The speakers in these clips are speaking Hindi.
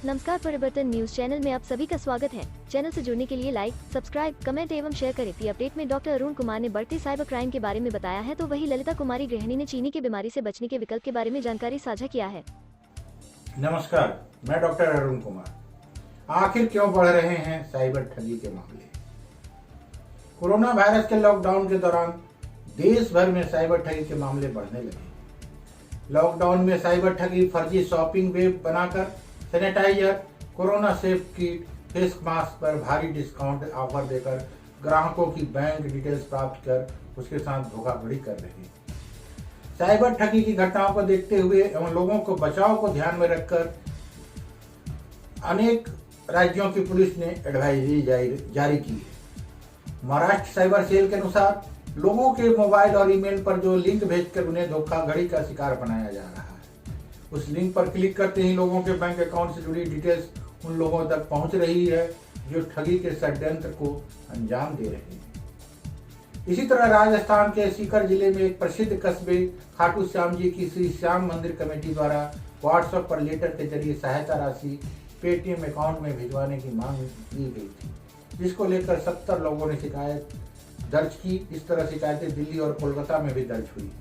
नमस्कार, परिवर्तन न्यूज चैनल में आप सभी का स्वागत है। चैनल से जुड़ने के लिए लाइक, सब्सक्राइब, कमेंट एवं शेयर करें। दी अपडेट में डॉक्टर अरुण कुमार ने बढ़ते साइबर क्राइम के बारे में बताया है, तो वही ललिता कुमारी गृहिणी ने चीनी की बीमारी से बचने के विकल्प के बारे में जानकारी साझा किया है। नमस्कार, मैं डॉक्टर अरुण कुमार। आखिर क्यों बढ़ रहे हैं साइबर ठगी के मामले? कोरोना वायरस के लॉकडाउन के दौरान देश भर में साइबर ठगी के मामले बढ़ने लगे। लॉकडाउन में साइबर ठगी फर्जी शॉपिंग वेब बनाकर sanitiser, corona safe kit, face mask पर भारी डिस्काउंट ऑफर देकर ग्राहकों की बैंक डिटेल्स प्राप्त कर उसके साथ धोखाधड़ी कर रहे हैं। साइबर ठगी की घटनाओं को देखते हुए एवं लोगों को बचाव को ध्यान में रखकर अनेक राज्यों की पुलिस ने एडवाइजरी जारी की है। महाराष्ट्र साइबर सेल के अनुसार लोगों के मोबाइल और ईमेल पर जो लिंक भेजकर उन्हें धोखाधड़ी का शिकार बनाया जा रहा है, उस लिंक पर क्लिक करते ही लोगों के बैंक अकाउंट से जुड़ी डिटेल्स उन लोगों तक पहुंच रही है जो ठगी के षड्यंत्र को अंजाम दे रहे हैं। इसी तरह राजस्थान के सीकर जिले में एक प्रसिद्ध कस्बे खाटू श्याम जी की श्री श्याम मंदिर कमेटी द्वारा व्हाट्सएप पर लेटर के जरिए सहायता राशि पेटीएम अकाउंट में भिजवाने की मांग की गई थी, जिसको लेकर 70 लोगों ने शिकायत दर्ज की। इस तरह शिकायतें दिल्ली और कोलकाता में भी दर्ज हुई है।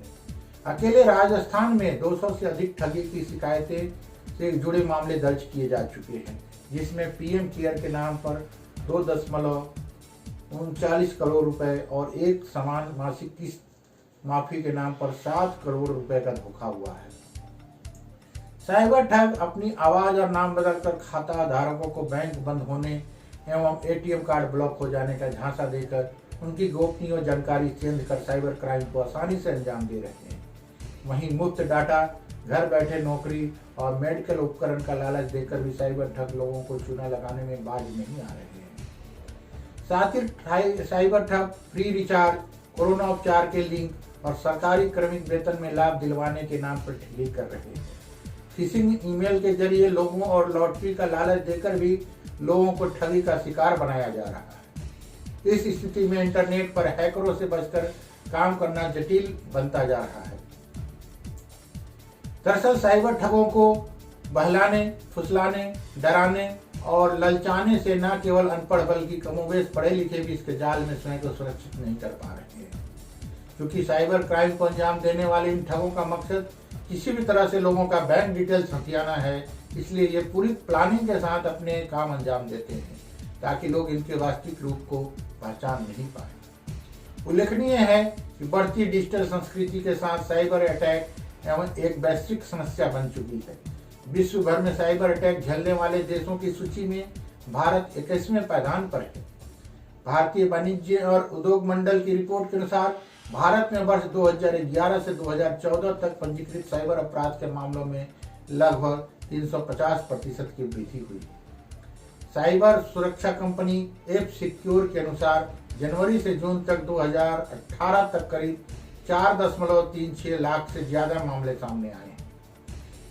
अकेले राजस्थान में 200 से अधिक ठगी की शिकायतें से जुड़े मामले दर्ज किए जा चुके हैं, जिसमें पीएम केयर के नाम पर 2.39 करोड़ रुपए और एक समान मासिक किस्त माफी के नाम पर 7 करोड़ रुपए का धोखा हुआ है। साइबर ठग अपनी आवाज और नाम बदलकर खाता धारकों को बैंक बंद होने एवं एटीएम कार्ड ब्लॉक हो जाने का झांसा देकर उनकी गोपनीय जानकारी चेंज कर साइबर क्राइम को आसानी से अंजाम दे रहे हैं। वहीं मुफ्त डाटा, घर बैठे नौकरी और मेडिकल उपकरण का लालच देकर भी साइबर ठग लोगों को चूना लगाने में बाज नहीं आ रहे हैं। साथ ही साइबर ठग फ्री रिचार्ज, कोरोना उपचार के लिंक और सरकारी क्रमिक वेतन में लाभ दिलवाने के नाम पर ठगी कर रहे हैं। फिशिंग ईमेल के जरिए लोगों और लॉटरी का लालच देकर भी लोगों को ठगी का शिकार बनाया जा रहा है। इस स्थिति में इंटरनेट पर हैकरों से बचकर काम करना जटिल बनता जा रहा है। दरअसल साइबर ठगों को बहलाने, फुसलाने, डराने और ललचाने से न केवल अनपढ़ बल्कि कमोबेश पढ़े लिखे भी इसके जाल में स्वयं को सुरक्षित नहीं कर पा रहे हैं। क्योंकि साइबर क्राइम को अंजाम देने वाले इन ठगों का मकसद किसी भी तरह से लोगों का बैंक डिटेल्स हथियाना है, इसलिए ये पूरी प्लानिंग के साथ अपने काम अंजाम देते हैं ताकि लोग इनके वास्तविक रूप को पहचान नहीं पाए। उल्लेखनीय है कि बढ़ती डिजिटल संस्कृति के साथ साइबर अटैक एवं एक वैश्विक समस्या बन चुकी है। विश्व भर में साइबर अटैक झेलने वाले देशों की सूची में भारत 21वें पायदान पर है। भारतीय वाणिज्य और उद्योग मंडल की रिपोर्ट के अनुसार भारत में वर्ष 2011 से 2014 तक पंजीकृत साइबर अपराध के मामलों में लगभग 350% की वृद्धि हुई। साइबर सुरक्षा कंपनी एफ सिक्योर के अनुसार जनवरी से जून तक 2018 तक करीब 4.36 लाख से ज्यादा मामले सामने आए हैं,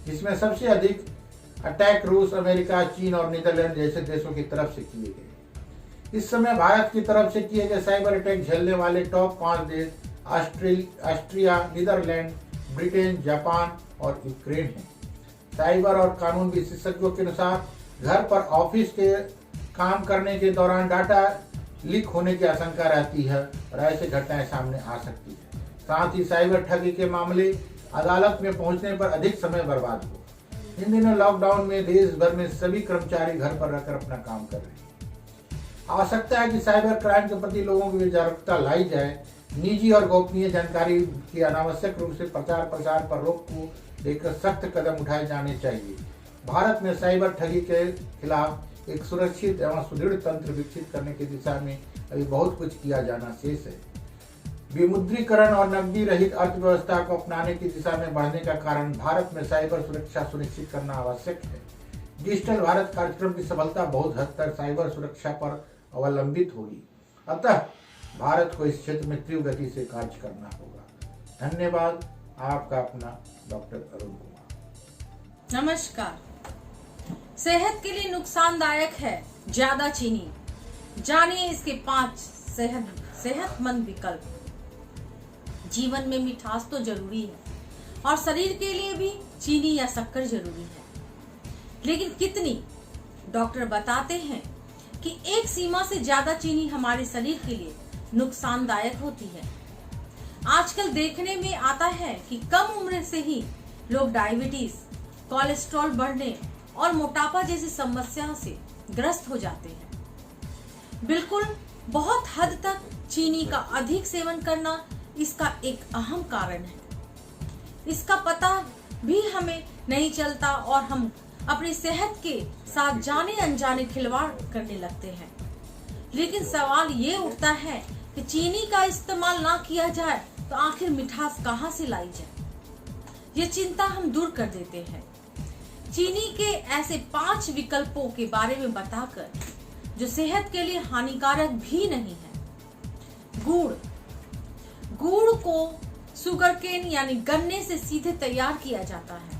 जिसमें सबसे अधिक अटैक रूस, अमेरिका, चीन और नीदरलैंड जैसे देशों की तरफ से किए गए। इस समय भारत की तरफ से किए गए साइबर अटैक झेलने वाले टॉप 5 देश ऑस्ट्रिया, नीदरलैंड, ब्रिटेन, जापान और यूक्रेन हैं। साइबर और कानून विशेषज्ञों के अनुसार घर पर ऑफिस के काम करने के दौरान डाटा लीक होने की आशंका रहती है और ऐसी घटनाएं सामने आ सकती है। साथ ही साइबर ठगी के मामले अदालत में पहुंचने पर अधिक समय बर्बाद हो। इन दिनों लॉकडाउन में देश भर में सभी कर्मचारी घर पर रहकर अपना काम कर रहे हैं। आवश्यकता है कि साइबर क्राइम के प्रति लोगों की जागरूकता लाई जाए। निजी और गोपनीय जानकारी की अनावश्यक रूप से प्रचार प्रसार पर रोक को लेकर सख्त कदम उठाए जाने चाहिए। भारत में साइबर ठगी के खिलाफ एक सुरक्षित एवं सुदृढ़ तंत्र विकसित करने की दिशा में अभी बहुत कुछ किया जाना शेष है। विमुद्रीकरण और नकदी रहित अर्थव्यवस्था को अपनाने की दिशा में बढ़ने का कारण भारत में साइबर सुरक्षा सुनिश्चित करना आवश्यक है। डिजिटल भारत कार्यक्रम की सफलता बहुत हद तक साइबर सुरक्षा पर अवलंबित होगी। अतः भारत को इस क्षेत्र में तीव्र गति से कार्य करना होगा। धन्यवाद। आपका अपना डॉक्टर अरुण कुमार। नमस्कार। सेहत के लिए नुकसानदायक है ज्यादा चीनी। जानिए इसके 5 सेहतमंद विकल्प। जीवन में मिठास तो जरूरी है और शरीर के लिए भी चीनी या शक्कर जरूरी है, लेकिन कितनी डॉक्टर बताते हैं कि एक सीमा से ज्यादा चीनी हमारे शरीर के लिए नुकसानदायक होती है। आजकल देखने में आता है कि कम उम्र से ही लोग डायबिटीज, कोलेस्ट्रॉल बढ़ने और मोटापा जैसी समस्याओं से ग्रस्त हो जाते हैं। बिल्कुल बहुत हद तक चीनी का अधिक सेवन करना इसका एक अहम कारण है। इसका पता भी हमें नहीं चलता और हम अपनी सेहत के साथ जाने अनजाने खिलवाड़ करने लगते हैं। लेकिन सवाल ये उठता है कि चीनी का इस्तेमाल ना किया जाए तो आखिर मिठास कहाँ से लाई जाए। ये चिंता हम दूर कर देते हैं चीनी के ऐसे 5 विकल्पों के बारे में बताकर जो सेहत के लिए हानिकारक भी नहीं है। गुड़ को शुगरकेन यानी गन्ने से सीधे तैयार किया जाता है।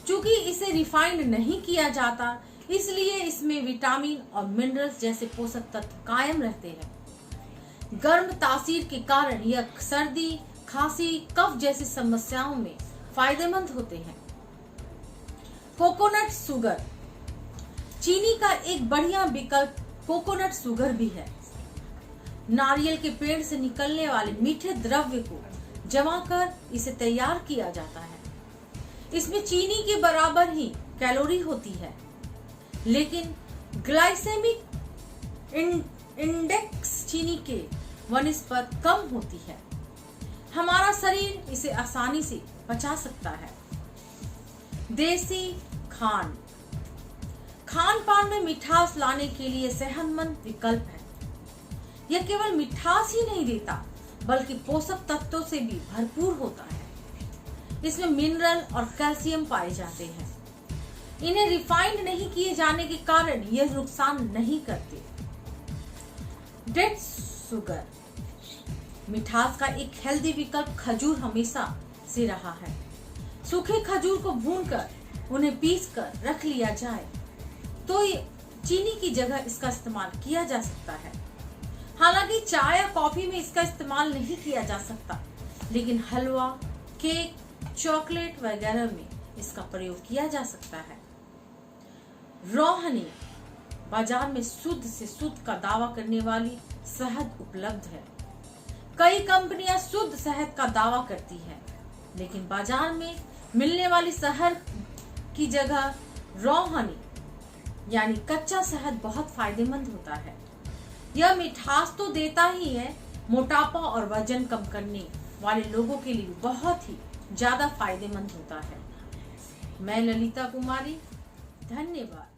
चूंकि इसे रिफाइंड नहीं किया जाता, इसलिए इसमें विटामिन और मिनरल्स जैसे पोषक तत्व कायम रहते हैं। गर्म तासीर के कारण यह सर्दी, खांसी, कफ जैसी समस्याओं में फायदेमंद होते हैं। कोकोनट शुगर, चीनी का एक बढ़िया विकल्प कोकोनट शुगर भी है। नारियल के पेड़ से निकलने वाले मीठे द्रव्य को जमाकर इसे तैयार किया जाता है। इसमें चीनी के बराबर ही कैलोरी होती है, लेकिन ग्लाइसेमिक इंडेक्स चीनी के वनस्पत कम होती है। हमारा शरीर इसे आसानी से पचा सकता है। देसी खान पान में मिठास लाने के लिए सेहतमंद विकल्प है। यह केवल मिठास ही नहीं देता, बल्कि पोषक तत्वों से भी भरपूर होता है। इसमें मिनरल और कैल्शियम पाए जाते हैं। इन्हें रिफाइंड नहीं किए जाने के कारण यह नुकसान नहीं करते। डेट शुगर, मिठास का एक हेल्दी विकल्प खजूर हमेशा से रहा है। सूखे खजूर को भूनकर उन्हें पीसकर रख लिया जाए तो चीनी की जगह इसका इस्तेमाल किया जा सकता है। हालांकि चाय या कॉफी में इसका इस्तेमाल नहीं किया जा सकता, लेकिन हलवा, केक, चॉकलेट वगैरह में इसका प्रयोग किया जा सकता है। रॉ हनी, बाजार में शुद्ध से शुद्ध का दावा करने वाली शहद उपलब्ध है। कई कंपनियां शुद्ध शहद का दावा करती हैं, लेकिन बाजार में मिलने वाली शहद की जगह रॉ हनी यानी कच्चा शहद बहुत फायदेमंद होता है। यह मिठास तो देता ही है, मोटापा और वजन कम करने वाले लोगों के लिए बहुत ही ज्यादा फायदेमंद होता है। मैं ललिता कुमारी, धन्यवाद।